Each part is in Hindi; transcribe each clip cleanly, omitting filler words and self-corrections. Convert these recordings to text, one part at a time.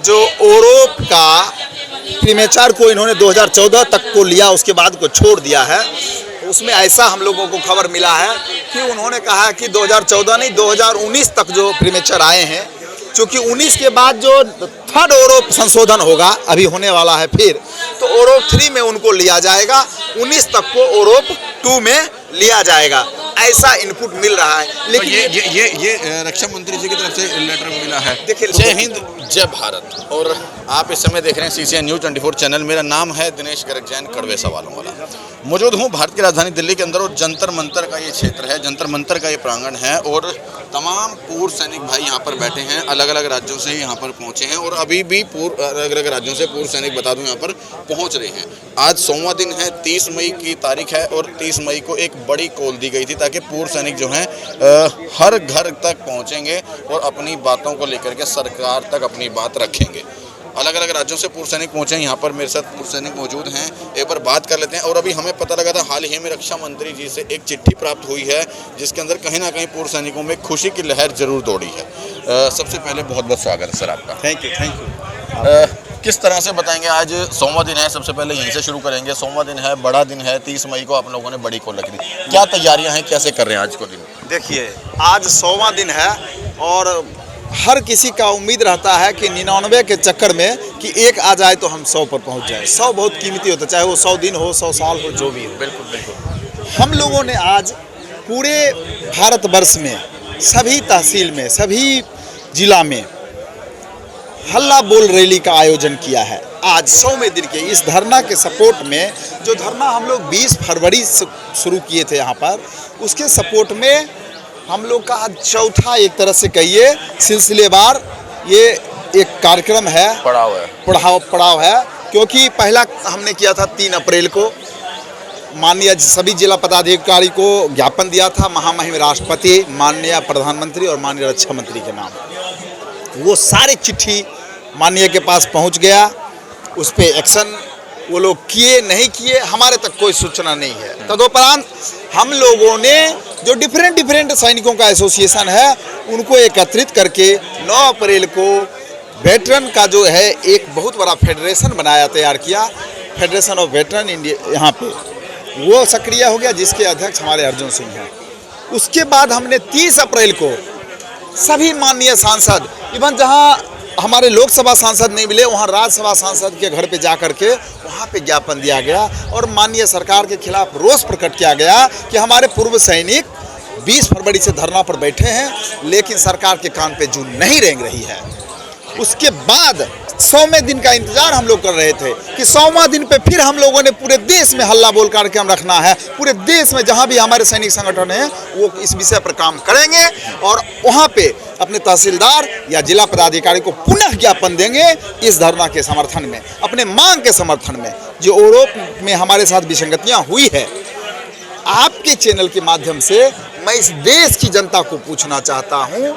जो ओरोप का प्रीमेचर को इन्होंने 2014 तक को लिया, उसके बाद को छोड़ दिया है। उसमें ऐसा हम लोगों को खबर मिला है कि उन्होंने कहा कि 2014 नहीं 2019 तक जो प्रीमेचर आए हैं, क्योंकि 19 के बाद जो थर्ड ओरोप संशोधन होगा अभी होने वाला है, फिर तो ओरोप 3 में उनको लिया जाएगा, 19 तक को ओरोप 2 में लिया जाएगा, ऐसा इनपुट मिल रहा है। लेकिन तो ये रक्षा मंत्री जी की तरफ से लेटर मिला है। देखिए, जय हिंद जय भारत। और आप इस समय देख रहे हैं CCN न्यूज़ 24 चैनल। मेरा नाम है दिनेश गर्ग जैन, कड़वे सवालों वाला। मौजूद हूँ भारत की राजधानी दिल्ली के अंदर, और जंतर मंतर का ये क्षेत्र है, जंतर मंतर का ये प्रांगण है, और तमाम पूर्व सैनिक भाई यहाँ पर बैठे हैं, अलग अलग राज्यों से यहाँ पर पहुँचे हैं, और अभी भी अलग अलग राज्यों से पूर्व सैनिक बता दूँ यहाँ पर पहुँच रहे हैं। आज 100वां दिन है, 30 मई की तारीख है, और 30 मई को एक बड़ी कॉल दी गई थी ताकि पूर्व सैनिक जो हैं हर घर तक पहुँचेंगे और अपनी बातों को लेकर के सरकार तक अपनी बात रखेंगे। अलग अलग राज्यों से पूर्व सैनिक पहुंचे हैं, यहाँ पर मेरे साथ पूर्व सैनिक मौजूद हैं, एक बार बात कर लेते हैं। और अभी हमें पता लगा था हाल ही में रक्षा मंत्री जी से एक चिट्ठी प्राप्त हुई है, जिसके अंदर कहीं ना कहीं पूर्व सैनिकों में खुशी की लहर जरूर दौड़ी है। सबसे पहले बहुत बहुत स्वागत है सर आपका। Thank you. किस तरह से बताएंगे, आज 100वां दिन है, सबसे पहले यहीं से शुरू करेंगे। 100वां दिन है, बड़ा दिन है, 30 मई को आप लोगों ने बड़ी कॉल रखी थी, क्या तैयारियाँ हैं, कैसे कर रहे हैं आज को दिन? देखिए, आज 100वां दिन है, और हर किसी का उम्मीद रहता है कि 99 के चक्कर में कि एक आ जाए तो हम 100 पर पहुंच जाए। 100 बहुत कीमती होता है, चाहे वो 100 दिन हो, 100 साल हो, जो भी हो। बिल्कुल बिल्कुल। हम लोगों ने आज पूरे भारतवर्ष में सभी तहसील में, सभी जिला में हल्ला बोल रैली का आयोजन किया है। आज 100वें दिन के इस धरना के सपोर्ट में, जो धरना हम लोग 20 फरवरी से शुरू किए थे यहाँ पर, उसके सपोर्ट में हम लोग का आज चौथा, एक तरह से कहिए सिलसिलेवार ये एक कार्यक्रम है, पड़ाव है। क्योंकि पहला हमने किया था 3 अप्रैल को, माननीय सभी जिला पदाधिकारी को ज्ञापन दिया था, महामहिम राष्ट्रपति, माननीय प्रधानमंत्री और माननीय रक्षा मंत्री के नाम। वो सारे चिट्ठी माननीय के पास पहुंच गया, उस पर एक्शन वो लोग किए नहीं किए, हमारे तक कोई सूचना नहीं है। तदुपरांत हम लोगों ने जो डिफरेंट सैनिकों का एसोसिएशन है, उनको एकत्रित करके 9 अप्रैल को वेटरन का जो है एक बहुत बड़ा फेडरेशन बनाया, तैयार किया, फेडरेशन ऑफ वेटरन इंडिया, यहाँ पे वो सक्रिय हो गया, जिसके अध्यक्ष हमारे अर्जुन सिंह हैं। उसके बाद हमने 30 अप्रैल को सभी माननीय सांसद, इवन जहाँ हमारे लोकसभा सांसद नहीं मिले, वहाँ राज्यसभा सांसद के घर पे जा कर के वहाँ पे ज्ञापन दिया गया, और माननीय सरकार के खिलाफ रोष प्रकट किया गया कि हमारे पूर्व सैनिक 20 फरवरी से धरना पर बैठे हैं, लेकिन सरकार के कान पे जूं नहीं रेंग रही है। उसके बाद 100वें दिन का इंतजार हम लोग कर रहे थे कि 100वां दिन पे फिर हम लोगों ने पूरे देश में हल्ला बोल कार्यक्रम रखना है। पूरे देश में जहां भी हमारे सैनिक संगठन हैं, वो इस विषय पर काम करेंगे, और वहां पे अपने तहसीलदार या जिला पदाधिकारी को पुनः ज्ञापन देंगे इस धरना के समर्थन में, अपने मांग के समर्थन में। जो ओरोप में हमारे साथ विसंगतियाँ हुई है, आपके चैनल के माध्यम से मैं इस देश की जनता को पूछना चाहता हूँ,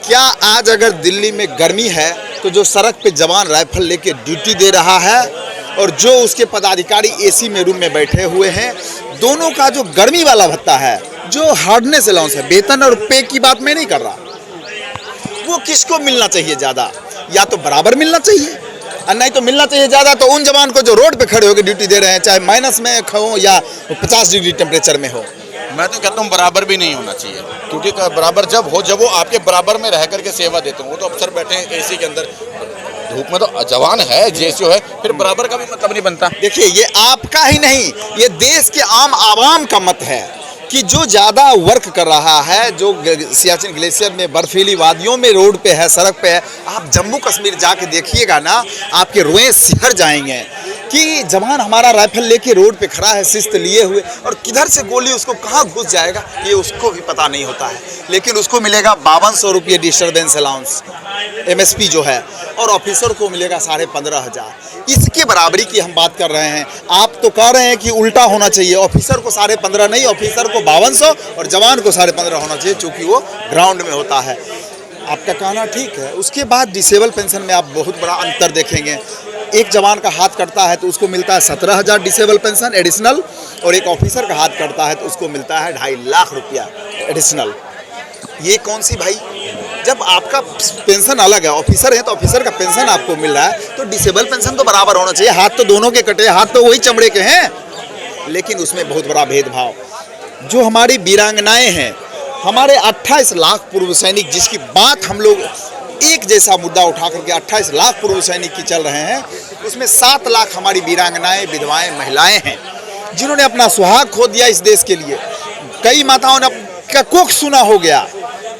क्या आज अगर दिल्ली में गर्मी है तो जो सड़क पे जवान राइफल लेके ड्यूटी दे रहा है, और जो उसके पदाधिकारी एसी में रूम में बैठे हुए हैं, दोनों का जो गर्मी वाला भत्ता है, जो हार्डनेस अलाउंस है, वेतन और पे की बात मैं नहीं कर रहा, वो किसको मिलना चाहिए ज़्यादा? या तो बराबर मिलना चाहिए, और नहीं तो मिलना चाहिए ज़्यादा तो उन जवान को जो रोड पे खड़े होकर ड्यूटी दे रहे हैं, चाहे माइनस में हो या 50 डिग्री टेम्परेचर में हो। मैं तो कहता हूँ बराबर भी नहीं होना चाहिए, क्योंकि बराबर जब वो आपके बराबर में रह करके सेवा देते हैं, वो तो अफसर बैठे हैं एसी के अंदर, धूप में तो जवान है जैसे है, फिर बराबर का भी मतलब नहीं बनता। देखिए, ये आपका ही नहीं, ये देश के आम आवाम का मत है कि जो ज़्यादा वर्क कर रहा है, जो सियाचिन ग्लेशियर में बर्फीली वादियों में रोड पे है, सड़क पे है, आप जम्मू कश्मीर जाके देखिएगा ना, आपके रोएं सिहर जाएंगे कि जवान हमारा राइफल लेके रोड पे खड़ा है, शिस्त लिए हुए, और किधर से गोली उसको कहाँ घुस जाएगा ये उसको भी पता नहीं होता है, लेकिन उसको मिलेगा 5200 रुपये डिस्टर्बेंस अलाउंस MSP जो है, और ऑफिसर को मिलेगा 15,500। इसके बराबरी की हम बात कर रहे हैं। आप तो कह रहे हैं कि उल्टा होना चाहिए, ऑफिसर को 15,500 नहीं, ऑफिसर को 5200 और जवान को 15,500 होना चाहिए, चूँकि वो ग्राउंड में होता है। आपका कहना ठीक है। उसके बाद डिसेबल पेंशन में आप बहुत बड़ा अंतर देखेंगे। एक जवान का हाथ कटता है तो उसको मिलता है 17,000 डिसेबल पेंशन एडिशनल, और एक ऑफिसर का हाथ कटता है तो उसको मिलता है 2.5 लाख रुपया एडिशनल। ये कौन सी भाई जब आपका पेंशन अलग है, ऑफिसर है तो ऑफिसर का पेंशन आपको मिल रहा है, तो डिसेबल पेंशन तो बराबर होना चाहिए। हाथ तो दोनों के कटे, हाथ तो वही चमड़े के हैं, लेकिन उसमें बहुत बड़ा भेदभाव। जो हमारी वीरांगनाएं हैं, हमारे 28 लाख पूर्व सैनिक, जिसकी बात हम लोग एक जैसा मुद्दा उठा करके 28 लाख पूर्व सैनिक की चल रहे हैं, उसमें 7 लाख हमारी वीरांगनाएं, विधवाएं, महिलाएं हैं जिन्होंने अपना सुहाग खो दिया इस देश के लिए। कई माताओं ने का कोख सुना हो गया,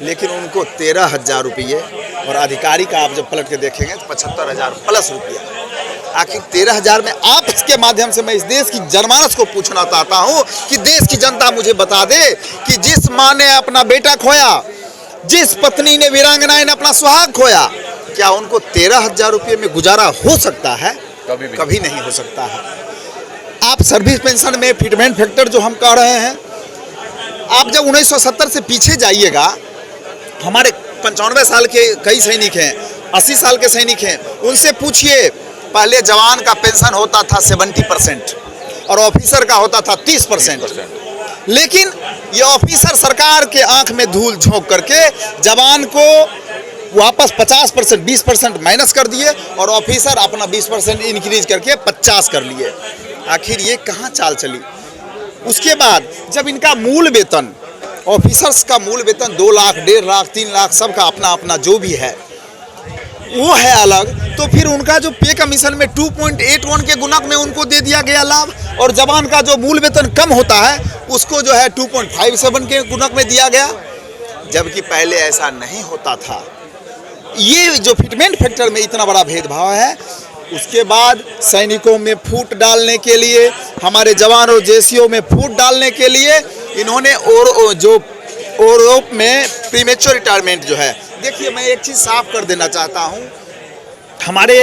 लेकिन उनको 13,000 रुपये, और अधिकारी का आप जब पलट के देखेंगे तो 75,000 प्लस रुपया। आखिर 13,000 में आपके माध्यम से मैं इस देश की जनमानस को पूछना चाहता हूँ कि देश की जनता मुझे बता दे कि जिस माँ ने अपना बेटा खोया, जिस पत्नी ने, वीरांगना ने अपना सुहाग खोया, क्या उनको 13,000 रुपये में गुजारा हो सकता है? कभी नहीं हो सकता है। आप सर्विस पेंशन में फिटमेंट फैक्टर जो हम कह रहे हैं, आप जब 1970 से पीछे जाइएगा, हमारे 95 साल के कई सैनिक हैं, 80 साल के सैनिक हैं, उनसे पूछिए, पहले जवान का पेंशन होता था 70% और ऑफिसर का होता था 30%। लेकिन ये ऑफिसर सरकार के आंख में धूल झोंक करके जवान को वापस 50%, 20% माइनस कर दिए, और ऑफिसर अपना 20% इंक्रीज करके 50 कर लिए। आखिर ये कहाँ चाल चली? उसके बाद जब इनका मूल वेतन, ऑफिसर्स का मूल वेतन 2 लाख, 1.5 लाख, 3 लाख, सबका अपना अपना जो भी है वो है अलग, तो फिर उनका जो पे कमीशन में 2.81 के गुणक में उनको दे दिया गया लाभ, और जवान का जो मूल वेतन कम होता है उसको जो है 2.57 के गुणक में दिया गया, जबकि पहले ऐसा नहीं होता था। ये जो फिटमेंट फैक्टर में इतना बड़ा भेदभाव है। उसके बाद सैनिकों में फूट डालने के लिए, हमारे जवान और जेसीओ में फूट डालने के लिए इन्होंने यूरोप में प्रीमेच्योर रिटायरमेंट जो है, देखिए मैं एक चीज़ साफ कर देना चाहता हूँ, हमारे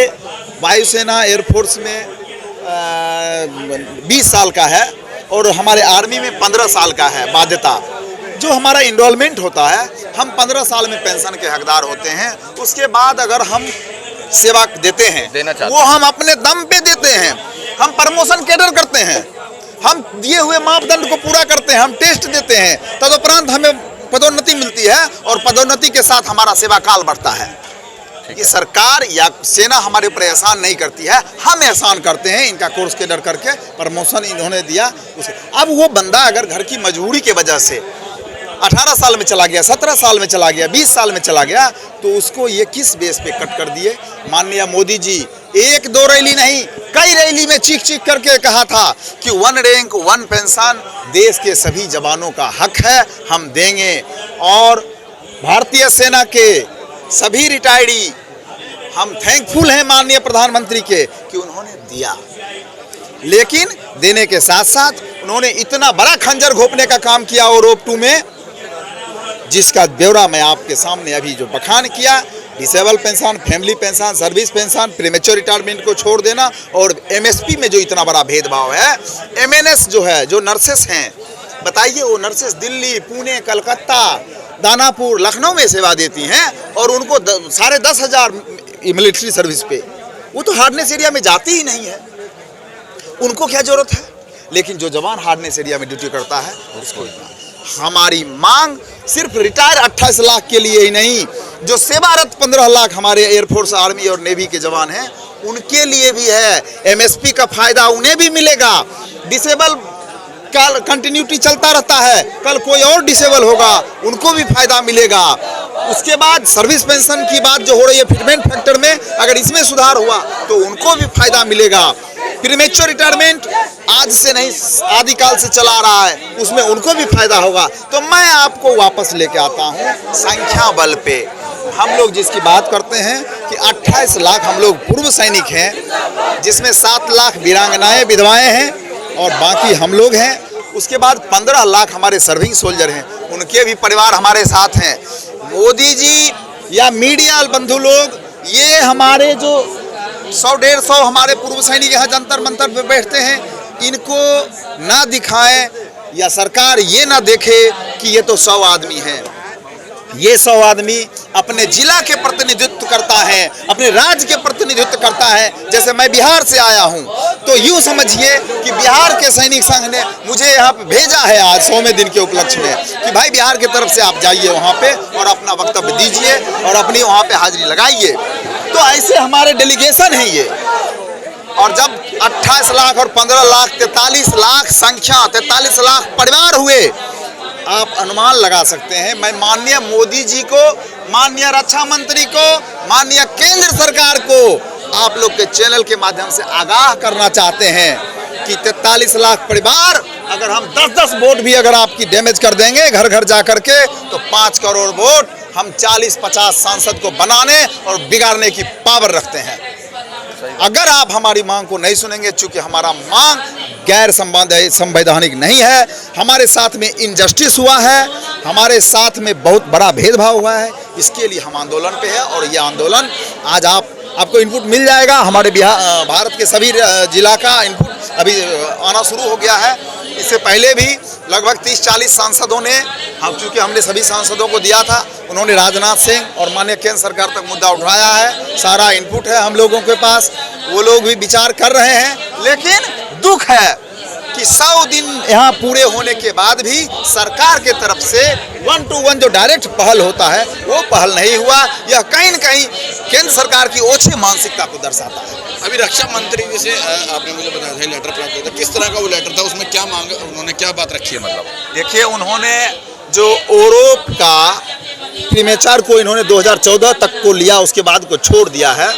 वायुसेना एयरफोर्स में 20 साल का है और हमारे आर्मी में 15 साल का है बाध्यता। जो हमारा इनरोलमेंट होता है, हम 15 साल में पेंशन के हकदार होते हैं। उसके बाद अगर हम सेवा देते हैं, वो हम अपने दम पे देते हैं, हम प्रमोशन कैडर करते हैं, हम दिए हुए मापदंड को पूरा करते हैं, हम टेस्ट देते हैं, तदुपरांत हमें पदोन्नति मिलती है, और पदोन्नति के साथ हमारा सेवा काल बढ़ता है। ये सरकार या सेना हमारे ऊपर एहसान नहीं करती है, हम एहसान करते हैं। इनका कोर्स कैडर करके प्रमोशन इन्होंने दिया उसे। अब वो बंदा अगर घर की मजबूरी के वजह से 18 साल में चला गया, 17 साल में चला गया, 20 साल में चला गया, तो उसको ये किस बेस पे कट कर दिए? माननीय मोदी जी 1-2 रैली नहीं, कई रैली में चीख चीख करके कहा था कि 1 रैंक 1 पेंशन देश के सभी जवानों का हक है, हम देंगे। और भारतीय सेना के सभी रिटायरी, हम थैंकफुल हैं माननीय प्रधानमंत्री के कि उन्होंने दिया, लेकिन देने के साथ साथ उन्होंने इतना बड़ा खंजर घोंपने का काम किया यूरोप 2 में, जिसका ब्यौरा मैं आपके सामने अभी जो बखान किया। Disable pension, family pension, service pension, premature retirement को छोड़ देना, और एमएसपी में जो इतना बड़ा भेदभाव है। एमएनएस जो है, जो नर्सेस हैं, बताइए वो नर्सेस दिल्ली, पुणे, कलकत्ता, दानापुर, लखनऊ में सेवा देती हैं, और उनको 10,500 मिलिट्री सर्विस पे, वो तो हार्डनेस एरिया में जाती ही नहीं है, उनको क्या जरूरत है? लेकिन जो जवान हार्डनेस एरिया में ड्यूटी करता है उसको इतना। हमारी मांग सिर्फ रिटायर 28 लाख के लिए ही नहीं, जो सेवारत 15 लाख हमारे एयरफोर्स, आर्मी और नेवी के जवान हैं, उनके लिए भी है। एमएसपी का फायदा उन्हें भी मिलेगा। डिसेबल का कंटिन्यूटी चलता रहता है, कल कोई और डिसेबल होगा, उनको भी फायदा मिलेगा। उसके बाद सर्विस पेंशन की बात जो हो रही है फिटमेंट फैक्टर में, अगर इसमें सुधार हुआ तो उनको भी फायदा मिलेगा। प्रीमेच्योर रिटायरमेंट आज से नहीं, आदिकाल से चला रहा है, उसमें उनको भी फायदा होगा। तो मैं आपको वापस लेके आता हूँ संख्या बल पे। हम लोग जिसकी बात करते हैं कि 28 लाख हम लोग पूर्व सैनिक हैं, जिसमें 7 लाख वीरांगनाएं, विधवाएं हैं, और बाकी हम लोग हैं। उसके बाद 15 लाख हमारे सर्विंग सोल्जर हैं, उनके भी परिवार हमारे साथ हैं। मोदी जी या मीडिया बंधु लोग, ये हमारे जो 100-150 हमारे पूर्व सैनिक यहाँ जंतर मंतर पे बैठते हैं, इनको ना दिखाएं, या सरकार ये ना देखे कि ये तो 100 आदमी हैं। ये 100 आदमी अपने जिला के प्रतिनिधित्व करता है, अपने राज्य के प्रतिनिधित्व करता है। जैसे मैं बिहार से आया हूँ, तो यूँ समझिए कि बिहार के सैनिक संघ ने मुझे यहाँ पे भेजा है आज 100वें दिन के उपलक्ष्य में कि भाई बिहार की तरफ से आप जाइए वहाँ पे और अपना वक्तव्य दीजिए और अपनी वहाँ पे हाजिरी लगाइए। तो ऐसे हमारे डेलीगेशन हैं ये। और जब 28 लाख और 15 लाख 43 लाख संख्या 43 लाख परिवार हुए, आप अनुमान लगा सकते हैं। मैं माननीय मोदी जी को, माननीय रक्षा मंत्री को, माननीय केंद्र सरकार को आप लोग के चैनल के माध्यम से आगाह करना चाहते हैं कि 43 लाख परिवार, अगर हम 10-10 वोट भी अगर आपकी डैमेज कर देंगे घर घर जा करके, तो 5 करोड़ वोट हम 40-50 सांसद को बनाने और बिगाड़ने की पावर रखते हैं। अगर आप हमारी मांग को नहीं सुनेंगे, चूंकि हमारा मांग गैर संवैधानिक नहीं है, हमारे साथ में इनजस्टिस हुआ है, हमारे साथ में बहुत बड़ा भेदभाव हुआ है, इसके लिए हम आंदोलन पे है। और ये आंदोलन आज आपको इनपुट मिल जाएगा। हमारे भारत के सभी जिला का इनपुट अभी आना शुरू हो गया है। इससे पहले भी लगभग 30-40 सांसदों ने, चूँकि हमने सभी सांसदों को दिया था, उन्होंने राजनाथ सिंह और माननीय केंद्र सरकार तक मुद्दा उठाया है। सारा इनपुट है हम लोगों के पास, वो लोग भी विचार कर रहे हैं। लेकिन दुख है कि 100 दिन यहाँ पूरे होने के बाद भी सरकार के तरफ से 1 to 1 जो डायरेक्ट पहल होता है वो पहल नहीं हुआ। यह कहीं न कहीं केंद्र सरकार की ओछी मानसिकता को दर्शाता है। अभी रक्षा मंत्री जी से आपने मुझे बताया था लेटर प्राप्त हुआ था, किस तरह का वो लेटर था, उसमें क्या मांग, उन्होंने क्या बात रखी है? मतलब देखिए, उन्होंने जो ओरोप का प्रीमेचर को इन्होंने 2014 तक को लिया, उसके बाद को छोड़ दिया है।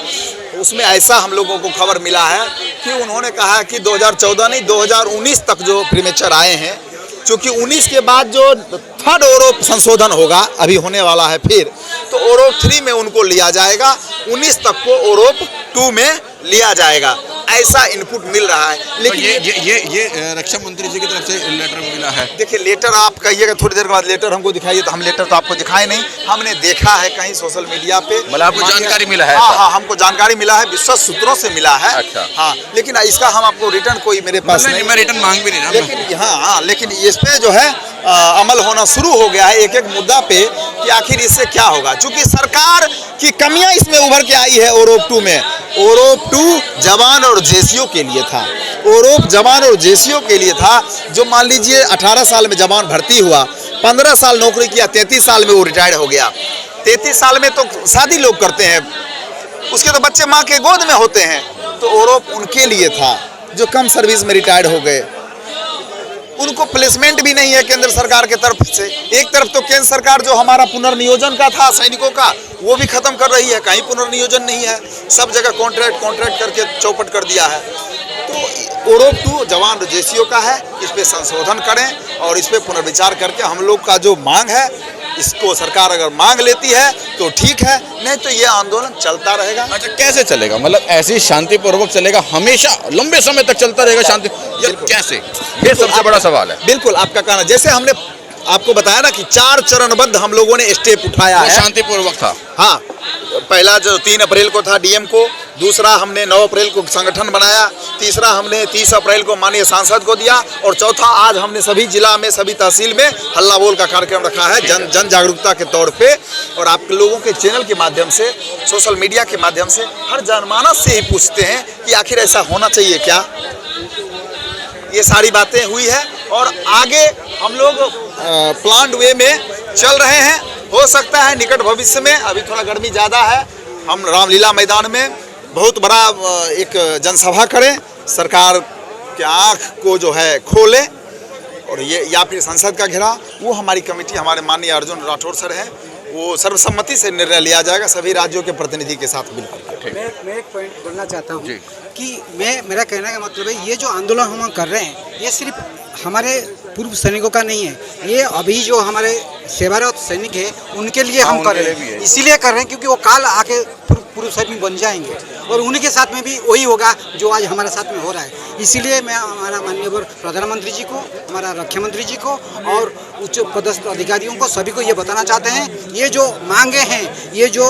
उसमें ऐसा हम लोगों को खबर मिला है कि उन्होंने कहा कि 2014 नहीं 2019 तक जो प्रीमेचर आए हैं, क्योंकि 19 के बाद जो 3rd ओरोप संशोधन होगा अभी होने वाला है फिर, तो ओरोप 3 में उनको लिया जाएगा, 19 तक को ओरोप 2 में लिया जाएगा, ऐसा इनपुट मिल रहा है। लेकिन तो ये रक्षा मंत्री जी की तरफ से लेटर मिला है। देखिए, लेटर आप कहिएगा थोड़ी देर के बाद लेटर हमको दिखाइए, तो हम लेटर तो आपको दिखाए नहीं, हमने देखा है कहीं सोशल मीडिया पे। मतलब आपको जानकारी मिला है? हाँ, हमको जानकारी मिला है, विश्वस्त सूत्रों से मिला है। अच्छा। हाँ, लेकिन इसका हम आपको रिटर्न कोई मेरे पास नहीं, मैं रिटर्न मांग भी नहीं रहा। लेकिन हाँ, लेकिन इस पे जो है अमल होना शुरू हो गया है एक एक मुद्दा पे कि आखिर इससे क्या होगा। चूंकि सरकार की कमियां इसमें उभर के आई है ओरोप 2 में। ओरोप 2 जवान और जेसीओ के लिए था, ओरोप जवान और जेसीओ के लिए था। जो मान लीजिए 18 साल में जवान भर्ती हुआ, 15 साल नौकरी किया, 33 साल में वो रिटायर्ड हो गया। 33 साल में तो शादी लोग करते हैं, उसके तो बच्चे माँ के गोद में होते हैं। तो ओरोप उनके लिए था जो कम सर्विस में रिटायर्ड हो गए, उनको प्लेसमेंट भी नहीं है केंद्र सरकार के तरफ से। एक तरफ तो केंद्र सरकार जो हमारा पुनर्नियोजन का था सैनिकों का, वो भी खत्म कर रही है, कहीं पुनर्नियोजन नहीं है, सब जगह कॉन्ट्रैक्ट करके चौपट कर दिया है। तो ओरोप 2 जवान जेसीओ का है, इस पे संशोधन करें और इस पे पुनर्विचार करके हम लोग का जो मांग है, इसको सरकार अगर मांग लेती है तो ठीक है, नहीं तो ये आंदोलन चलता रहेगा। अच्छा, कैसे चलेगा? मतलब ऐसे ही शांतिपूर्वक चलेगा, हमेशा लंबे समय तक चलता रहेगा शांति, या कैसे? ये सबसे बड़ा सवाल है। बिल्कुल आपका कहना, जैसे हमने आपको बताया ना कि 4 चरणबद्ध हम लोगों ने स्टेप उठाया है। शांतिपूर्वक था। हाँ, पहला जो 3 अप्रैल को था डीएम को, दूसरा हमने 9 अप्रैल को संगठन बनाया, तीसरा हमने 30 अप्रैल को माननीय सांसद को दिया, और चौथा आज हमने सभी जिला में सभी तहसील में हल्ला बोल का कार्यक्रम रखा है जन जागरूकता के तौर पे। और आप लोगों के चैनल के माध्यम से, सोशल मीडिया के माध्यम से हर जनमानस से ही पूछते हैं कि आखिर ऐसा होना चाहिए क्या। ये सारी बातें हुई है और आगे हम लोग प्लान्ड वे में चल रहे हैं। हो सकता है निकट भविष्य में, अभी थोड़ा गर्मी ज़्यादा है, हम रामलीला मैदान में बहुत बड़ा एक जनसभा करें, सरकार के आँख को जो है खोलें, और ये या फिर संसद का घेराव, वो हमारी कमेटी, हमारे माननीय अर्जुन राठौर सर हैं, वो सर्वसम्मति से निर्णय लिया जाएगा सभी राज्यों के प्रतिनिधि के साथ। बिल्कुल मैं एक पॉइंट बोलना चाहता हूँ कि मेरा कहने का मतलब है, ये जो आंदोलन हम कर रहे हैं, ये सिर्फ हमारे पूर्व सैनिकों का नहीं है, ये अभी जो हमारे सेवारत सैनिक है उनके लिए हम कर रहे हैं। इसीलिए कर रहे हैं क्योंकि वो काल आके पूर्व सैनिक बन जाएंगे, और उन्हीं के साथ में भी वही होगा जो आज हमारे साथ में हो रहा है। इसीलिए मैं हमारा माननीय प्रधानमंत्री जी को, हमारा रक्षा मंत्री जी को और उच्च पदस्थ अधिकारियों को, सभी को ये बताना चाहते हैं, ये जो मांगे हैं, ये जो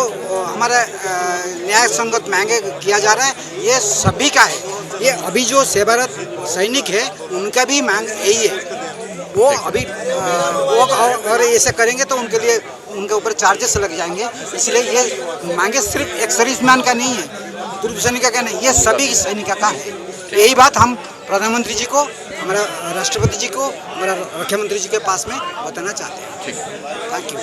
हमारा न्याय संगत मांगे किया जा रहा है, ये सभी का है। ये अभी जो सेवारत सैनिक है उनका भी मांग यही है, वो अभी वो अगर ऐसे करेंगे तो उनके लिए उनके ऊपर चार्जेस लग जाएंगे। इसलिए ये मांगे सिर्फ एक सर्विसमैन का नहीं है, पूर्व सैनिक का नहीं, ये सभी सैनिक का है। यही बात हम प्रधानमंत्री जी को, हमारा राष्ट्रपति जी को, हमारा मुख्यमंत्री जी के पास में बताना चाहते हैं। ठीक है। Thank you.